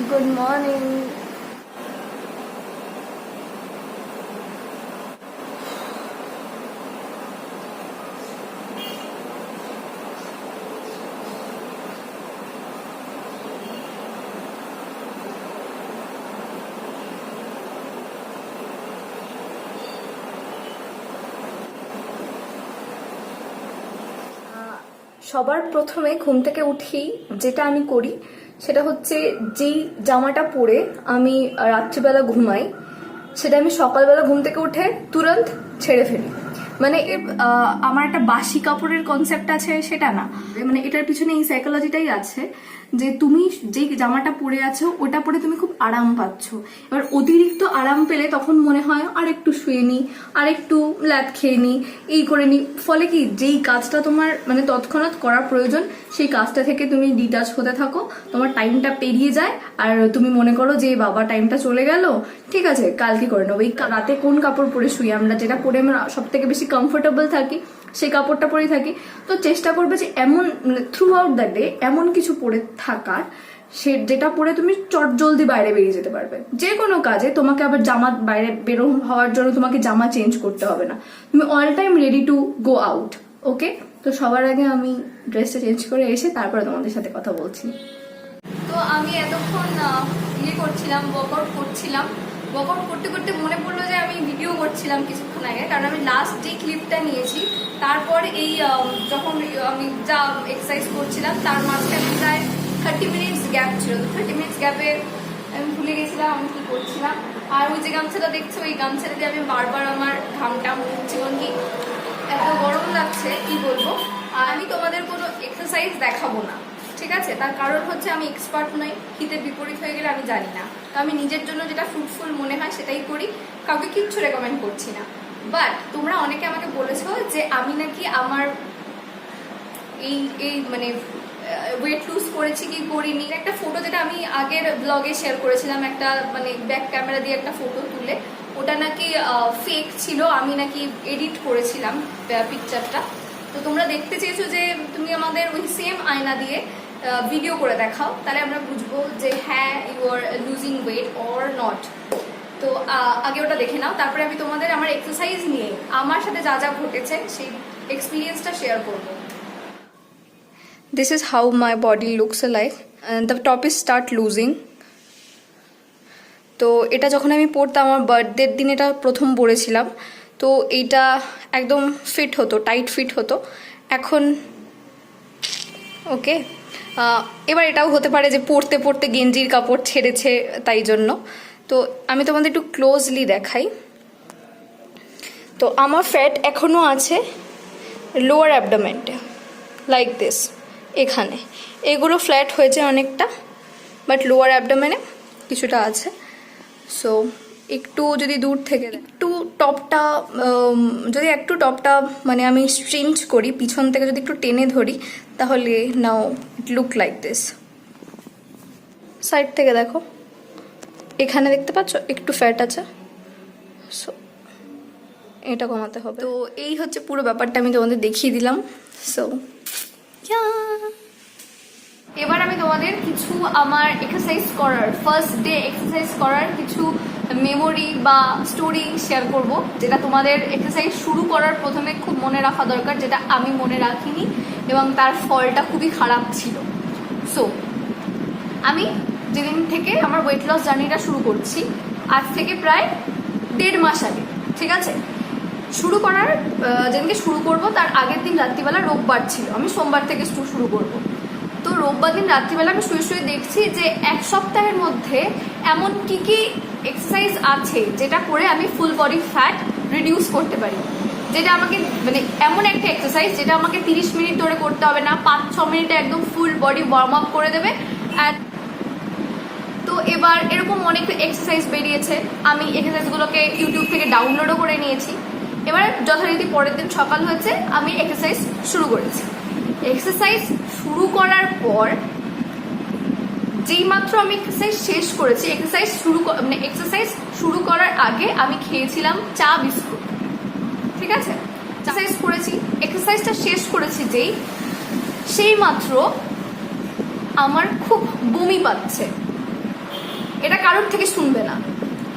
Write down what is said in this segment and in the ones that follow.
Good morning. সবার প্রথমে ঘুম থেকে উঠেই যেটা আমি করি সেটা হচ্ছে যেই জামাটা পরে আমি রাত্রিবেলা ঘুমাই সেটা আমি সকালবেলা ঘুম থেকে উঠে তুরন্ত ছেড়ে ফেলি। মানে আমার একটা বাসি কাপড়ের কনসেপ্ট আছে সেটা না, মানে এটার পিছনে এই সাইকোলজিটাই আছে যে তুমি যে জামাটা পরে আছো ওটা পরে তুমি খুব আরাম পাচ্ছ। এবার অতিরিক্ত আরাম পেলে তখন মনে হয় আর একটু শুয়ে নি, আর একটু ল্যাদ খেয়ে নি, এই করে নি। ফলে কি যেই কাজটা তোমার মানে তৎক্ষণাৎ করার প্রয়োজন সেই কাজটা থেকে তুমি ডিটাচ হতে থাকো, তোমার টাইমটা পেরিয়ে যায় আর তুমি মনে করো যে বাবা টাইমটা চলে গেল, ঠিক আছে কালকে করে নেবো। এই রাতে কোন কাপড় পরে শুই আমরা, যেটা পরে আমরা সব থেকে বেশি কমফোর্টেবল থাকি সেই কাপড়টা পরেই থাকি। তো চেষ্টা করবে যে এমন থ্রু আউট দ্য ডে এমন কিছু পরে থাকার সে যেটা পরে তুমি চট জলদি বাইরে বেরিয়ে যেতে পারবে। যে কোনো কাজে তোমাকে আবার জামা বাইরে বেরো হওয়ার জন্য তোমাকে জামা চেঞ্জ করতে হবে না, তুমি all time ready to go out. Okay, তো সবার আগে আমি ড্রেসটা চেঞ্জ করে এসে তারপরে তোমাদের সাথে কথা বলছি। তো আমি এতক্ষণ করছিলাম, ওয়ার্কআউট করছিলাম। ওয়ার্কআউট করতে করতে মনে পড়লো যে আমি ভিডিও করছিলাম কিছুক্ষণ আগে, কারণ আমি লাস্ট যে ক্লিপটা নিয়েছি তারপর এই যখন আমি যা এক্সারসাইজ করছিলাম তার মাঝখানে প্রায় 30 মিনিটস গ্যাপ ছিল। তো 30 মিনিটস গ্যাপে আমি ভুলে গেছিলাম আমি কি করছিলাম। আর ওই যে গামছাটা দেখছো ওই গামছাটা দিয়ে আমি বারবার আমার ঘামটা মুছছি, কারণ কি এত গরম লাগছে কি বলবো। আর আমি তোমাদের কোনো এক্সারসাইজ দেখাবো না, ঠিক আছে? তার কারণ হচ্ছে আমি এক্সপার্ট নই, হিতে বিপরীত হয়ে গেলে আমি জানি না। তো আমি নিজের জন্য যেটা ফ্রুটফুল মনে হয় সেটাই করি, কাউকে কিচ্ছু রেকমেন্ড করছি না। বাট তোমরা অনেকে আমাকে বলেছো যে আমি নাকি আমার এই এই মানে ওয়েট লুজ করেছি কি করিনি। একটা ফটো যেটা আমি আগের ব্লগে শেয়ার করেছিলাম, একটা মানে ব্যাক ক্যামেরা দিয়ে একটা ফটো তুলে, ওটা নাকি ফেক ছিল, আমি নাকি এডিট করেছিলাম পিকচারটা। তো তোমরা দেখতে চেয়েছো যে তুমি আমাদের ওই সেম আয়না দিয়ে ভিডিও করে দেখাও, তাহলে আমরা বুঝবো যে হ্যাঁ you are losing weight or not. তো আগে ওটা দেখে নাও, তারপরে আমি তোমাদের আমার এক্সারসাইজ নিয়ে আমার সাথে যা যা ঘটেছে সেই এক্সপিরিয়েন্সটা শেয়ার করবো। This is how my body looks like. The top is start losing. তো এটা যখন আমি পরতাম আমার বার্থডের দিন এটা প্রথম পরেছিলাম, তো এইটা একদম ফিট হতো, টাইট ফিট হতো। এখন ওকে, এবার এটাও হতে পারে যে পরতে পরতে গেঞ্জির কাপড় ছেড়েছে তাই জন্য। তো আমি তোমাদের একটু ক্লোজলি দেখাই। তো আমার ফ্যাট এখনও আছে লোয়ার অ্যাবডোমেন্টে, লাইক দিস। এখানে এগুলো ফ্ল্যাট হয়েছে অনেকটা, বাট লোয়ার অ্যাবডোমেনে কিছুটা আছে। সো একটু যদি দূর থেকে একটু টপটা যদি একটু টপটা মানে আমি স্ট্রিঞ্চ করি পিছন থেকে, যদি একটু টেনে ধরি তাহলে now it look like this. Side থেকে দেখো, এখানে দেখতে পাচ্ছ একটু ফ্যাট আছে, সো এটা কমাতে হবে। তো এই হচ্ছে পুরো ব্যাপারটা আমি তোমাদের দেখিয়ে দিলাম। সো এবার আমি তোমাদের কিছু আমার এক্সারসাইজ করার ফার্স্ট ডে এক্সারসাইজ করার কিছু মেমোরি বা স্টোরি শেয়ার করব, যেটা তোমাদের এক্সারসাইজ শুরু করার প্রথমে খুব মনে রাখা দরকার, যেটা আমি মনে রাখিনি এবং তার ফলটা খুবই খারাপ ছিল। সো আমি যেদিন থেকে আমার ওয়েট লস জার্নিটা শুরু করছি, আজ থেকে প্রায় 1.5 মাস আগে, ঠিক আছে? শুরু করার যেদিনকে শুরু করব তার আগের দিন রাত্রিবেলা, রোববার ছিল, আমি সোমবার থেকে শুরু করব। তো রোববার দিন রাত্রিবেলা আমি শুয়ে শুয়ে দেখছি যে এক সপ্তাহের মধ্যে এমন কি কি এক্সারসাইজ আছে যেটা করে আমি ফুল বডি ফ্যাট রিডিউস করতে পারি, যেটা আমাকে মানে এমন একটা এক্সারসাইজ যেটা আমাকে 30 মিনিট ধরে করতে হবে না, 5-6 মিনিটে একদম ফুল বডি ওয়ার্ম আপ করে দেবে। তো এবার এরকম অনেক এক্সারসাইজ বেরিয়েছে, আমি এক্সারসাইজগুলোকে ইউটিউব থেকে ডাউনলোডও করে নিয়েছি। এবার যথারীতি পরের দিন সকাল হয়েছে, আমি এক্সারসাইজ শুরু করেছি। এক্সারসাইজ শুরু করার পর যেই মাত্র আমি এক্সারসাইজ শেষ করেছি, এক্সারসাইজ শুরু করার আগে আমি খেয়েছিলাম চা বিস্কুট, ঠিক আছে? এক্সারসাইজ করেছি, এক্সারসাইজটা শেষ করেছি সেই মাত্র আমার খুব বমি পাচ্ছে। এটা কারোর থেকে শুনবে না।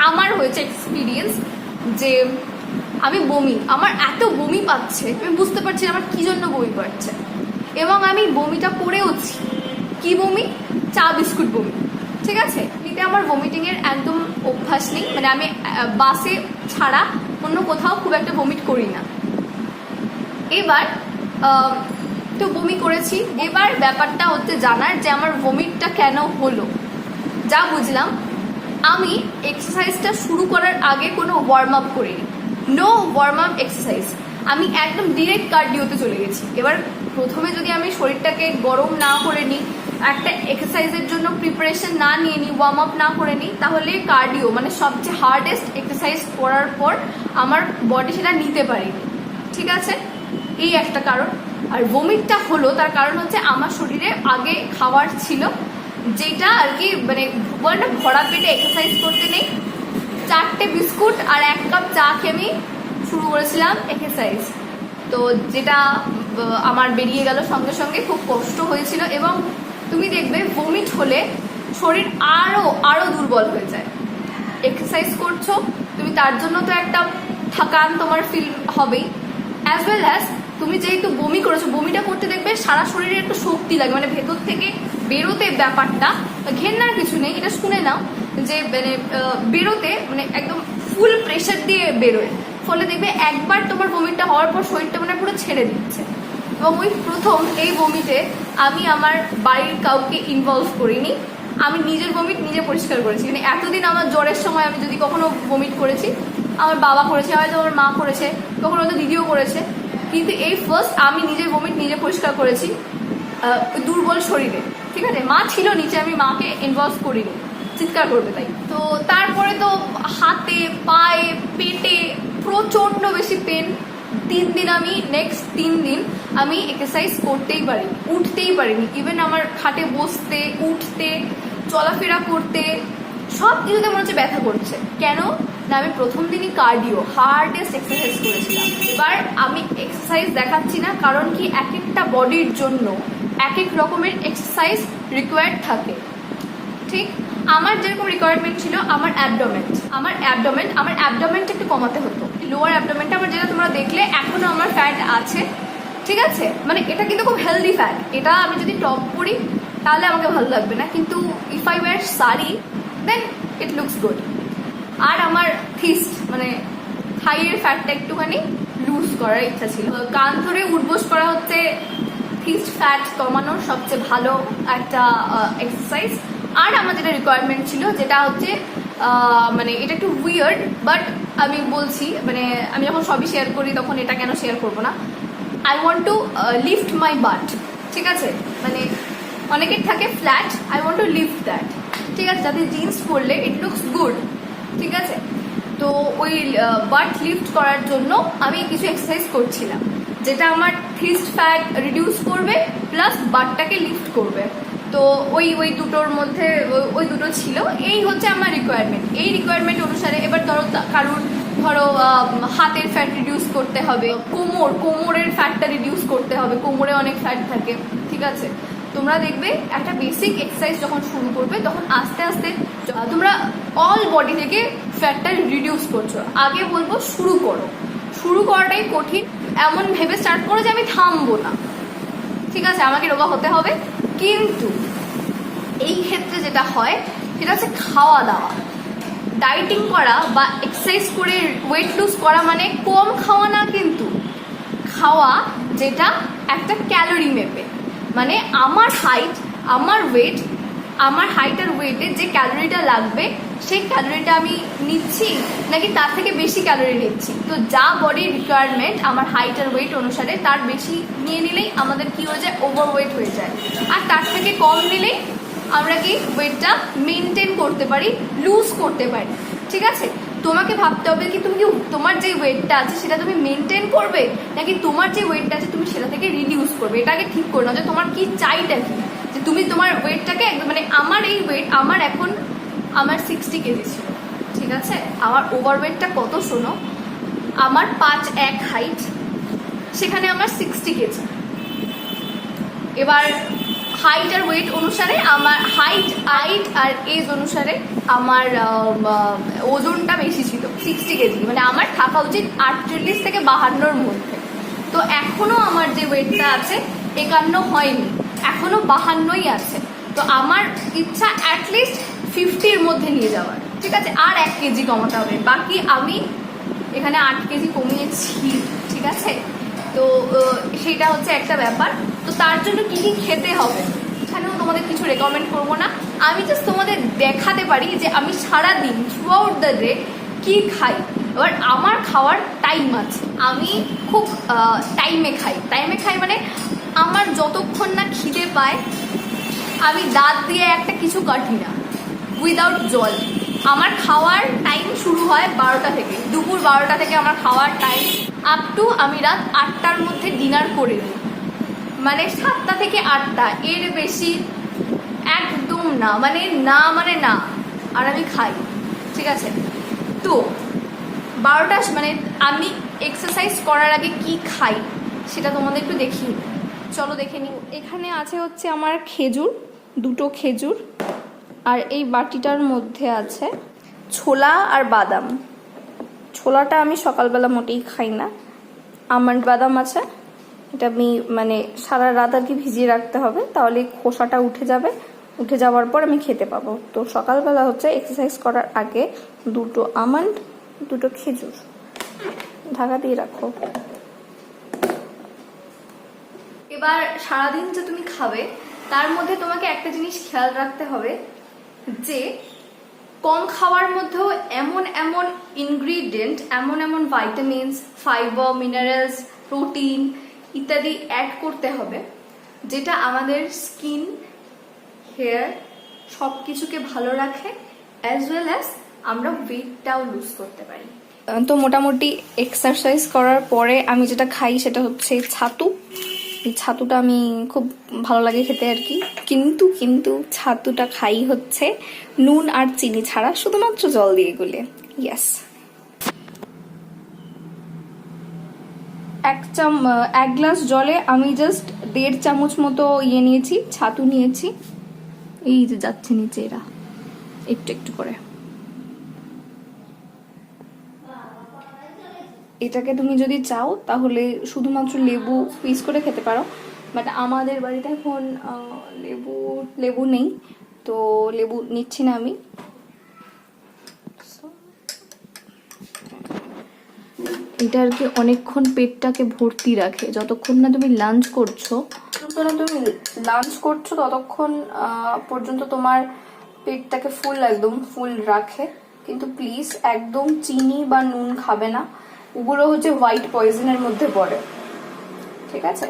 আমার হয়েছে এক্সপিরিয়েন্স যে আমি আমার এত বমি পাচ্ছে, আমি বুঝতে পারছি না আমার কি জন্য বমি পাচ্ছে, এবং আমি বমিটা করেওছি। কি বমি? চা বিস্কুট বমি। ঠিক আছে, এতে আমার ভমিটিং এর একদম অভ্যাস নেই, মানে আমি বাসে ছাড়া অন্য কোথাও খুব একটা ভমিট করি না। এবার তো বমি করেছি। এবার ব্যাপারটা হচ্ছে জানার যে আমার ভমিটটা কেন হলো। যা বুঝলাম, আমি এক্সারসাইজটা শুরু করার আগে কোনো ওয়ার্ম আপ করিনি, নো ওয়ার্ম আপ এক্সারসাইজ, আমি একদম ডিরেক্ট কার্ডিওতে চলে গেছি। এবার প্রথমে যদি আমি শরীরটাকে গরম না করে নিই, একটা এক্সারসাইজের জন্য প্রিপারেশন না নিয়ে নিই, ওয়ার্ম আপ না করে নিই, তাহলে কার্ডিও মানে সবচেয়ে হার্ডেস্ট এক্সারসাইজ করার পর আমার বডি সেটা নিতে পারেনি। ঠিক আছে, এই একটা কারণ। আর ভমিটটা হলো তার কারণ হচ্ছে আমার শরীরে আগে খাবার ছিল, যেটা আর কি মানে ভরা পেটে এক্সারসাইজ করতে নেই। 4টে বিস্কুট আর 1 কাপ চা খেয়ে আমি শুরু করেছিলাম এক্সারসাইজ, তো যেটা আমার বেরিয়ে গেল সঙ্গে সঙ্গে, খুব কষ্ট হয়েছিল। এবং তুমি দেখবে ভমিট হলে শরীর আরো দুর্বল হয়ে যায়। এক্সারসাইজ করছো তুমি, তার জন্য তো একটা থাকান তোমার ফিল হবেই, অ্যাজ ওয়েল অ্যাজ তুমি যেহেতু বমি করেছো, বমিটা করতে দেখবে সারা শরীরে একটু শক্তি লাগে, মানে ভেতর থেকে বেরোতে ব্যাপারটা ঘেন্নার কিছু নেই, এটা শুনে নাও যে মানে বেরোতে মানে একদম ফুল প্রেশার দিয়ে বেরোয়, ফলে দেখবে একবার তোমার বমিটা হওয়ার পর শরীরটা মানে পুরো ছেড়ে দিচ্ছে। এবং ওই প্রথম এই বমিতে আমি আমার বাড়ির কাউকে ইনভলভ করিনি, আমি নিজের বমিট নিজে পরিষ্কার করেছি। মানে এতদিন আমার জ্বরের সময় আমি যদি কখনো বমিট করেছি, আমার বাবা করেছে, হয়তো আমার মা করেছে, কখনো হয়তো দিদিও করেছে, কিন্তু এই ফার্স্ট আমি নিজের বমিট নিজে পরিষ্কার করেছি দুর্বল শরীরে। ঠিক আছে, মা ছিল নিচে, আমি মাকে ইনভলভ করিনি, চিৎকার করবে তাই। তো তারপরে তো হাতে পায়ে পেটে প্রচন্ড বেশি পেন। 3 দিন আমি নেক্সট 3 দিন আমি এক্সারসাইজ করতেই পারিনি, উঠতেই পারিনি। ইভেন আমার খাটে বসতে, উঠতে, চলাফেরা করতে সব কিছুতে মনে হচ্ছে ব্যথা করছে। কেন না, আমি প্রথম দিনই কার্ডিও হার্ডেস্ট এক্সারসাইজ করেছিলাম। এবার আমি এক্সারসাইজ দেখাচ্ছি না, কারণ কি এক একটা বডির জন্য এক এক রকমের এক্সারসাইজ রিকোয়ার্ড থাকে। ঠিক, আমার যেরকম রিকোয়ারমেন্ট ছিল আমার অ্যাবডোমেনটা একটু কমাতে হতো। লোয়ার অ্যাবডোমেনটা আমার, যেটা তোমরা দেখলে এখনো আমার ফ্যাট আছে। ঠিক আছে, মানে এটা কিন্তু খুব হেলদি ফ্যাট, এটা আমি যদি টপ পরি তাহলে আমাকে ভালো লাগবে না, কিন্তু if I wear sari then it looks good. আর আমার থিস্ট মানে থাইয়ের ফ্যাটটা একটুখানি লুজ করার ইচ্ছা ছিল। কান ধরে উঠবোস করা হচ্ছে থিস্ট ফ্যাট কমানোর সবচেয়ে ভালো একটা এক্সারসাইজ। আর আমার যেটা রিকোয়ারমেন্ট ছিল, যেটা হচ্ছে মানে এটা একটু উইয়ার্ড, বাট আমি বলছি, মানে আমি যখন সবই শেয়ার করি তখন এটা কেন শেয়ার করবো না। I want to lift my but. ঠিক আছে, মানে অনেকের থাকে flat, I want to lift that. ঠিক আছে, যাতে জিন্স পরলে ইট লুকস গুড। ঠিক আছে, তো ওই বাট লিফট করার জন্য আমি কিছু এক্সারসাইজ করছিলাম, যেটা আমার থিস্ট ফ্যাট রিডিউস করবে প্লাস বাটটাকে লিফট করবে। তো ওই দুটোর মধ্যে ওই দুটো ছিল। এই হচ্ছে আমার রিকোয়ারমেন্ট। এই রিকোয়ারমেন্ট অনুসারে এবার ধরো হাতের ফ্যাট রিডিউস করতে হবে, কোমরের ফ্যাটটা রিডিউস করতে হবে, কোমরে অনেক ফ্যাট থাকে। ঠিক আছে, তোমরা দেখবে একটা বেসিক এক্সারসাইজ যখন শুরু করবে তখন আস্তে আস্তে তোমরা অল বডি থেকে ফ্যাটটা রিডিউস করছো। আগে বলবো শুরু করাটাই কঠিন, এমন ভেবে স্টার্ট করো যে আমি থামবো না। ঠিক আছে, আমাকে রোগা হতে হবে। কিন্তু এই ক্ষেত্রে যেটা হয় সেটা হচ্ছে খাওয়া দাওয়া। ডায়েটিং করা বা এক্সারসাইজ করে ওয়েট লুজ করা মানে কম খাওয়া না, কিন্তু খাওয়া যেটা একটা ক্যালোরি মেপে। মানে আমার হাইট আর ওয়েটে যে ক্যালোরিটা লাগবে সেই ক্যালোরিটা আমি নিচ্ছি নাকি তার থেকে বেশি ক্যালোরি নিচ্ছি। তো যা বডির রিকোয়ারমেন্ট আমার হাইট আর ওয়েট অনুসারে, তার বেশি নিয়ে নিলেই আমাদের কি হয়ে যায়, ওভারওয়েট হয়ে যায়। আর তার থেকে কম নিলেই আমরা কি ওয়েটটা মেনটেন করতে পারি, লুজ করতে পারি। ঠিক আছে, তোমাকে ভাবতে হবে কি তুমি কি তোমার যে ওয়েটটা আছে সেটা তুমি মেনটেন করবে, নাকি তোমার যে ওয়েটটা আছে তুমি সেটা থেকে রিডিউস করবে। এটা আগে ঠিক করে নাও যে তোমার কি চাইটা কি, যে তুমি তোমার ওয়েটটাকে একদম, মানে আমার এই ওয়েট আমার 60 কেজি ছিল। ঠিক আছে, আমার ওভারওয়েটটা কত শোনো, আমার 5'1" হাইট, সেখানে আমার 60 কেজি। এবার হাইট আর ওয়েট অনুসারে আমার হাইট আর এজ অনুসারে আমার ওজনটা বেশি ছিল 60 কেজি, মানে আমার থাকা উচিত 48 থেকে 52-র মধ্যে। তো এখনো আমার যে ওয়েটটা আছে 51 হয়নি, এখনো 52ই আছে। তো আমার ইচ্ছা অ্যাটলিস্ট 50-র মধ্যে নিয়ে যাওয়ার, ঠিক আছে? আর 1 কেজি কমাতে হবে। বাকি আমি এখানে 8 কেজি কমিয়েছি, ঠিক আছে? তো সেটা হচ্ছে একটা ব্যাপার। তো তার জন্য কি কি খেতে হবে এখানেও তোমাদের কিছু রেকমেন্ড করবো না, আমি জাস্ট তোমাদের দেখাতে পারি যে আমি সারাদিন থ্রু আউট দ্য ডে কি খাই। এবার আমার খাওয়ার টাইম আছে, আমি খুব টাইমে খাই মানে আমার যতক্ষণ না খিদে পায় আমি দাঁত দিয়ে একটা কিছু কাটি না উইদাউট জল। আমার খাওয়ার টাইম শুরু হয় 12টা থেকে, দুপুর 12টা থেকে আমার খাওয়ার টাইম আপ টু আমি রাত 8টার মধ্যে ডিনার করে নিই। মানে 7টা থেকে 8টা, এর বেশি একদম না, মানে না। আর আমি খাই, ঠিক আছে? তো 12টা মানে আমি এক্সারসাইজ করার আগে কি খাই সেটা তোমাদের একটু দেখি, চলো দেখে নিই। এখানে আছে হচ্ছে আমার খেজুর, 2টো খেজুর, আর এই বাটিটার মধ্যে আছে ছোলা আর বাদাম। ছোলাটা আমি সকালবেলা মোটেই খাই না। আমন্ড বাদাম আছে, এটা আমি মানে সারা রাত আর কি ভিজিয়ে রাখতে হবে, তাহলে খোসাটা উঠে যাবে, উঠে যাওয়ার পর আমি খেতে পাবো। তো সকালবেলা হচ্ছে এক্সারসাইজ করার আগে 2টো আমন্ড, 2টো খেজুর, ঢাকা দিয়ে রাখো। এবার সারাদিন যে তুমি খাবে তার মধ্যে তোমাকে একটা জিনিস খেয়াল রাখতে হবে যে কম খাওয়ার মধ্যেও এমন ইনগ্রিডিয়েন্ট, এমন ভাইটামিনস, ফাইবার, মিনারেলস, প্রোটিন ইত্যাদি অ্যাড করতে হবে যেটা আমাদের স্কিন, হেয়ার সব কিছুকে ভালো রাখে, অ্যাজ ওয়েল অ্যাজ আমরা ওয়েটটাও লুজ করতে পারি। তো মোটামুটি এক্সারসাইজ করার পরে আমি যেটা খাই সেটা হচ্ছে ছাতু। এই ছাতুটা আমি খুব ভালো লাগে খেতে আর কি, কিন্তু ছাতুটা খাই হচ্ছে নুন আর চিনি ছাড়া, শুধুমাত্র জল দিয়ে গুলে। ইয়েস, 1 গ্লাস জলে আমি জাস্ট 1.5 চামচ মতো নিয়েছি, ছাতু নিয়েছি। এই যে যাচ্ছে নিচে এরা একটু করে। এটাকে তুমি যদি চাও তাহলে শুধুমাত্র লেবু পিস করে খেতে পারো, বাট আমাদের বাড়িতে এখন লেবু নেই, তো লেবু নিচ্ছি না আমি। এটা আর কি অনেকক্ষণ পেটটাকে ভর্তি রাখে, যতক্ষণ না তুমি লাঞ্চ করছো ততক্ষণ পর্যন্ত তোমার পেটটাকে একদম ফুল রাখে। কিন্তু প্লিজ একদম চিনি বা নুন খাবে না, ওগুলো হচ্ছে হোয়াইট পয়জনের মধ্যে পড়ে, ঠিক আছে?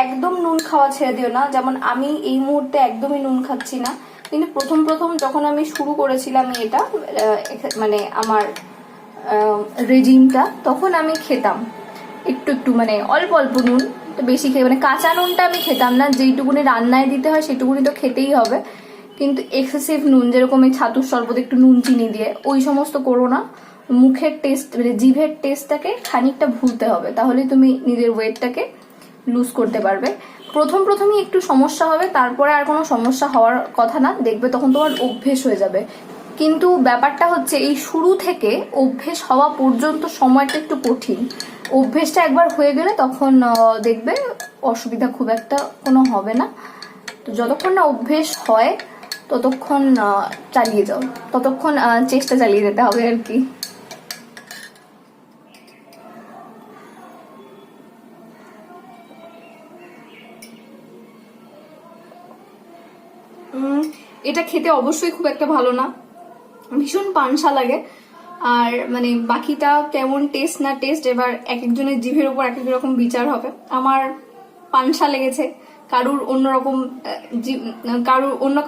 একদম নুন খাওয়া ছেড়ে দিও না, যেমন আমি এই মুহূর্তে একদমই নুন খাচ্ছি না, কিন্তু প্রথম যখন আমি শুরু করেছিলাম এটা মানে আমার রেজিমটা, তখন আমি খেতাম একটু মানে অল্প নুন, তো বেশি খেয়ে মানে কাঁচা নুনটা আমি খেতাম না, যেইটুকুনি রান্নায় দিতে হয় সেটুকুনি তো খেতেই হবে। কিন্তু এক্সেসিভ নুন, যেরকম এই ছাতুর শরবত একটু নুন চিনি দিয়ে, ওই সমস্ত করো না। মুখের টেস্ট মানে জিভের টেস্টটাকে খানিকটা ভুলতে হবে, তাহলে তুমি নিজের ওয়েটটাকে লুজ করতে পারবে। প্রথমই একটু সমস্যা হবে, তারপরে আর কোনো সমস্যা হওয়ার কথা না, দেখবে তখন তোমার অভ্যেস হয়ে যাবে। কিন্তু ব্যাপারটা হচ্ছে এই শুরু থেকে অভ্যেস হওয়া পর্যন্ত সময়টা একটু কঠিন। অভ্যেসটা একবার হয়ে গেলে তখন দেখবে অসুবিধা খুব একটা কোনো হবে না। তো যতক্ষণ না অভ্যেস হয় ততক্ষণ চালিয়ে যাও, ততক্ষণ চেষ্টা চালিয়ে যেতে হবে আর কি। এটা খেতে অবশ্যই খুব একটা ভালো না, ভীষণ পানসা লাগে। আর মানে বাকিটা কেমন টেস্ট না টেস্ট, এবার এক একজনের জিভের উপর এক এক রকম বিচার হবে। আমার পানসা লেগেছে, কারুর অন্যরকম,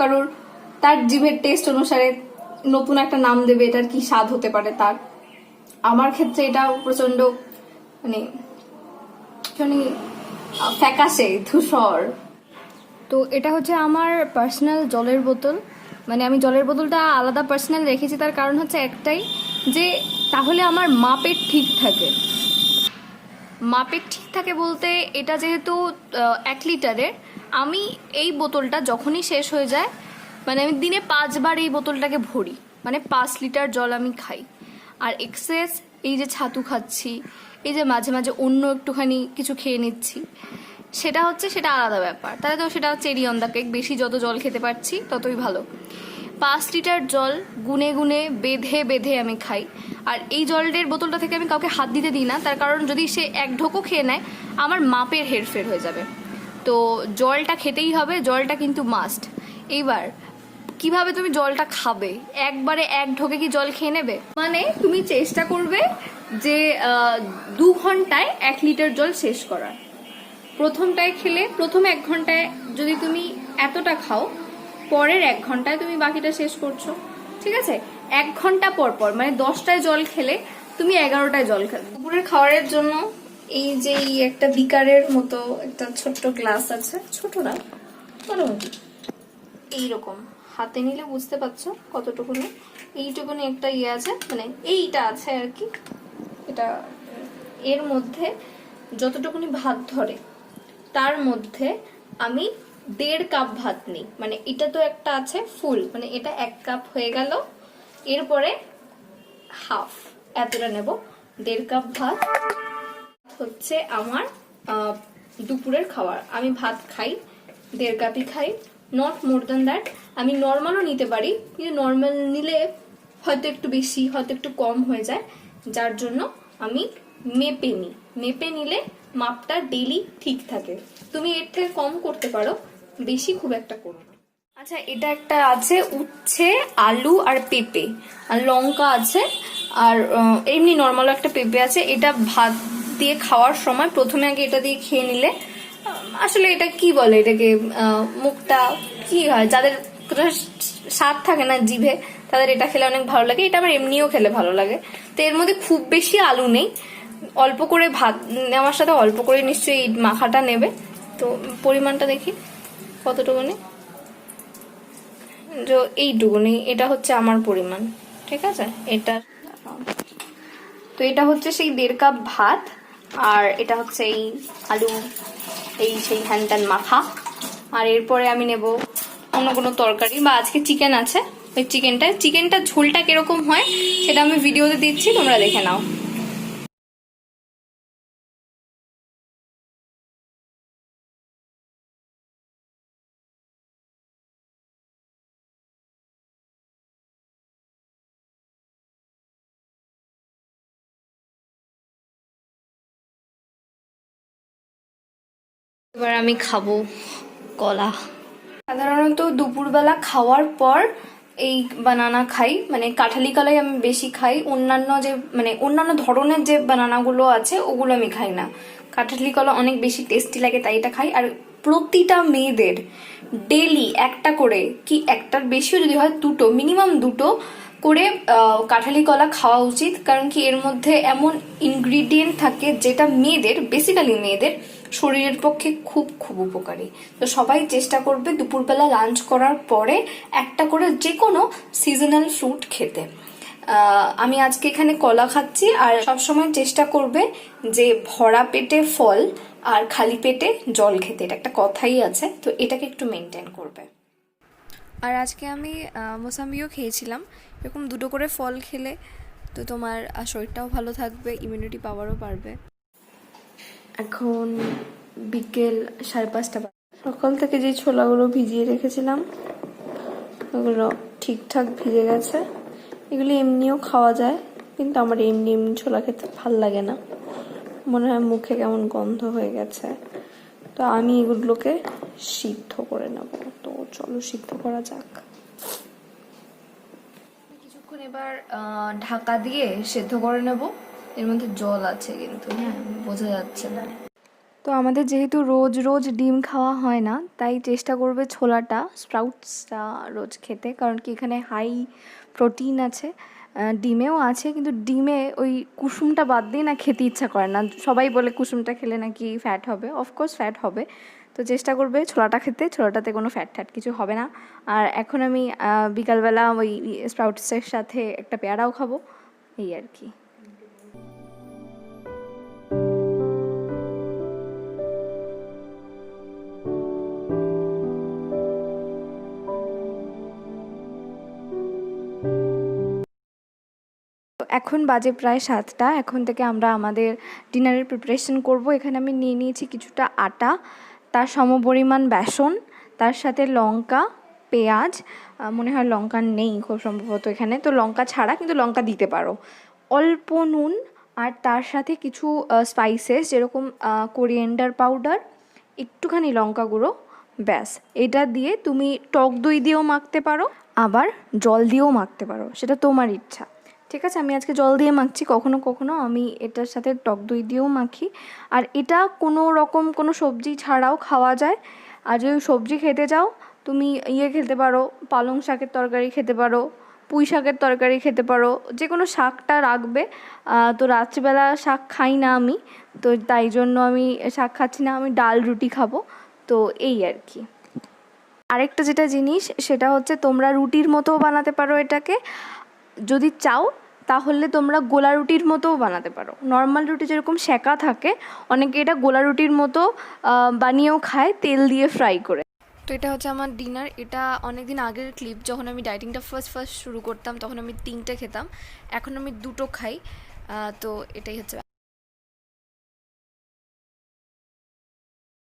কারুর তার জিভের টেস্ট অনুসারে নতুন একটা নাম দেবে এটার কি স্বাদ হতে পারে তার। আমার ক্ষেত্রে এটা প্রচন্ড মানে ফ্যাকাশে ধূসর। তো এটা হচ্ছে আমার পার্সোনাল জলের বোতল, মানে আমি জলের বোতলটা আলাদা পার্সোনাল রেখেছি, তার কারণ হচ্ছে একটাই, যে তাহলে আমার মাপের ঠিক থাকে বলতে এটা যেহেতু 1 লিটারের, আমি এই বোতলটা যখনই শেষ হয়ে যায়, মানে আমি দিনে 5 বার এই বোতলটাকে ভরি, মানে 5 লিটার জল আমি খাই। আর এক্সেস এই যে ছাতু খাচ্ছি, এই যে মাঝে মাঝে অন্য একটুখানি কিছু খেয়ে নিচ্ছি, সেটা আলাদা ব্যাপার। তাহলে তো সেটা চেরি অন দ্য কেক, বেশি যত জল খেতে পারছি ততই ভালো। 5 লিটার জল গুনে গুনে বেঁধে বেঁধে আমি খাই। আর এই জলের বোতলটা থেকে আমি কাউকে হাত দিতে দিই না, তার কারণ যদি সে এক ঢোকও খেয়ে নেয় আমার মাপের হেরফের হয়ে যাবে। তো জলটা খেতেই হবে, জলটা কিন্তু মাস্ট। এইবার কিভাবে তুমি জলটা খাবে? একবারে এক ঢোকে কি জল খেয়ে নেবে? মানে তুমি চেষ্টা করবে যে 2 ঘন্টায় 1 লিটার জল শেষ করার। প্রথমটায় খেলে প্রথম 1 ঘন্টায় যদি তুমি এতটা খাও, পরের 1 ঘন্টায় তুমি বাকিটা শেষ করছো, ঠিক আছে? 1 ঘন্টা পর পর, মানে 10টায় জল খেলে তুমি 11টায় জল খেলে। দুপুরের খাবারের জন্য এই যে একটা বিকারের মতো একটা ছোট্ট গ্লাস আছে, ছোট না মোটামুটি এইরকম, হাতে নিলে বুঝতে পারছো কতটুকুনি, এইটুকুনি একটা ইয়ে আছে, মানে এইটা আছে আর কি। এটা এর মধ্যে যতটুকুনি ভাত ধরে তার মধ্যে আমি 1.5 কাপ ভাত নিই। মানে এটা তো একটা আছে ফুল, মানে এটা 1 কাপ হয়ে গেল, এরপরে হাফ এতটা নেব। 1.5 কাপ ভাত হচ্ছে আমার দুপুরের খাবার। আমি ভাত খাই 1.5 কাপই খাই, নট মোর দ্যান দ্যাট। আমি নর্মালও নিতে পারি, কিন্তু নর্মাল নিলে হয়তো একটু বেশি হয়তো একটু কম হয়ে যায়, যার জন্য আমি মেপে নিই। মেপে নিলে মাপটা ডেইলি ঠিক থাকে। তুমি এর থেকে কম করতে পারো, বেশি খুব একটা করো না। আচ্ছা, এটা একটা আছে উচ্ছে, আলু আর পেঁপে আর লঙ্কা আছে, আর এমনি নর্মাল একটা পেঁপে আছে। এটা ভাত দিয়ে খাওয়ার সময় প্রথমে আগে এটা দিয়ে খেয়ে নিলে, আসলে এটা কি বলে এটাকে, মুখটা কি হয়, যাদের স্বাদ থাকে না জিভে তাদের এটা খেলে অনেক ভালো লাগে। এটা আমার এমনিও খেলে ভালো লাগে। তো এর মধ্যে খুব বেশি আলু নেই, অল্প করে ভাত নেওয়ার সাথে অল্প করে নিশ্চয়ই এই মাখাটা নেবে। তো পরিমাণটা দেখি কতটুকুনি, এইটুকুনি, এটা হচ্ছে আমার পরিমাণ, ঠিক আছে? এটা তো এটা হচ্ছে সেই 1.5 কাপ ভাত, আর এটা হচ্ছে এই আলু, এই সেই হ্যান ত্যান মাখা। আর এরপরে আমি নেব অন্য কোনো তরকারি, বা আজকে চিকেন আছে, ওই চিকেনটা ঝোলটা কিরকম হয় সেটা আমি ভিডিওতে দিচ্ছি, তোমরা দেখে নাও। এবার আমি খাবো কলা। সাধারণত দুপুরবেলা খাওয়ার পর এই বানানা খাই, মানে কাঁঠালি কলাই আমি বেশি খাই। অন্যান্য যে মানে অন্যান্য ধরনের যে বানানাগুলো আছে ওগুলো আমি খাই না। কাঁঠালি কলা অনেক বেশি টেস্টি লাগে, তাই এটা খাই। আর প্রতিটা মেয়েদের ডেলি একটা করে, কি একটার বেশিও যদি হয়, দুটো, মিনিমাম দুটো করে কাঁঠালি কলা খাওয়া উচিত। কারণ কি এর মধ্যে এমন ইনগ্রিডিয়েন্ট থাকে যেটা মেয়েদের, বেসিক্যালি মেয়েদের শরীরের পক্ষে খুব খুব উপকারী। তো সবাই চেষ্টা করবে দুপুরবেলা লাঞ্চ করার পরে একটা করে যে কোনো সিজনাল ফ্রুট খেতে। আমি আজকে এখানে কলা খাচ্ছি। আর সবসময় চেষ্টা করবে যে ভরা পেটে ফল আর খালি পেটে জল খেতে, এটা একটা কথাই আছে, তো এটাকে একটু মেনটেন করবে। আর আজকে আমি মোসাম্বিও খেয়েছিলাম। এরকম দুটো করে ফল খেলে তো তোমার শরীরটাও ভালো থাকবে, ইমিউনিটি পাওয়ারও বাড়বে। এখন বিকেল 5:30। সকাল থেকে যে ছোলাগুলো ভিজিয়ে রেখেছিলাম ওগুলো ঠিকঠাক ভিজে গেছে। এগুলি এমনিও খাওয়া যায়, কিন্তু আমার এমনি এমনি ছোলা খেতে ভাল লাগে না, মনে হয় মুখে কেমন গন্ধ হয়ে গেছে। তো আমি এগুলোকে সিদ্ধ করে নেব। তো চলো সিদ্ধ করা যাক। কিছুক্ষণ এবার ঢাকা দিয়ে সেদ্ধ করে নেব। এর মধ্যে জল আছে কিন্তু, হ্যাঁ, বোঝা যাচ্ছে না। তো আমাদের যেহেতু রোজ রোজ ডিম খাওয়া হয় না, তাই চেষ্টা করবে ছোলাটা, স্প্রাউটসটা রোজ খেতে। কারণ কি এখানে হাই প্রোটিন আছে, ডিমেও আছে, কিন্তু ডিমে ওই কুসুমটা বাদ দিয়ে না খেতে ইচ্ছা করে না। সবাই বলে কুসুমটা খেলে নাকি ফ্যাট হবে, অফকোর্স ফ্যাট হবে। তো চেষ্টা করবে ছোলাটা খেতে, ছোলাটাতে কোনো ফ্যাট ট্যাট কিছু হবে না। আর এখন আমি বিকালবেলা ওই স্প্রাউটসের সাথে একটা পেয়ারাও খাবো, এই আর কি। এখন বাজে প্রায় 7টা। এখন থেকে আমরা আমাদের ডিনারের প্রিপারেশন করব। এখানে আমি নিয়ে নিয়েছি কিছুটা আটা, তার সমপরিমাণ বেসন, তার সাথে লঙ্কা, পেঁয়াজ, মনে হয় লঙ্কা নেই খুব সম্ভবত এখানে, তো লঙ্কা ছাড়া, কিন্তু লঙ্কা দিতে পারো, অল্প নুন, আর তার সাথে কিছু স্পাইসেস যেরকম কোরিয়েন্ডার পাউডার, একটুখানি লঙ্কা গুঁড়ো, ব্যাস। এটা দিয়ে তুমি টক দই দিয়েও মাখতে পারো, আবার জল দিয়েও মাখতে পারো, সেটা তোমার ইচ্ছা। ঠিক আছে, আমি আজকে জল দিয়ে মাখছি, কখনো কখনো আমি এটার সাথে টক দই দিয়েও মাখি। আর এটা কোনো রকম কোনো সবজি ছাড়াও খাওয়া যায়। আর যদি সবজি খেতে চাও তুমি খেতে পারো, পালং শাকের তরকারি খেতে পারো, পুঁই শাকের তরকারি খেতে পারো, যে কোনো শাকটা রাখবে। তো রাত্রিবেলা শাক খাই না আমি, তো তাই জন্য আমি শাক খাচ্ছি না, আমি ডাল রুটি খাবো। তো এই আর কি। আরেকটা যেটা জিনিস সেটা হচ্ছে তোমরা রুটির মতোও বানাতে পারো এটাকে, যদি চাও তাহলে তোমরা গোলা রুটির মতোও বানাতে পারো। নর্মাল রুটি যেরকম সেঁকা থাকে, অনেকে এটা গোলা রুটির মতো বানিয়েও খায় তেল দিয়ে ফ্রাই করে। তো এটা হচ্ছে আমার ডিনার। এটা অনেক দিন আগের ক্লিপ, যখন আমি ডায়েটিংটা ফার্স্ট শুরু করতাম তখন আমি 3টে খেতাম, এখন আমি 2টো খাই। তো এটাই হচ্ছে।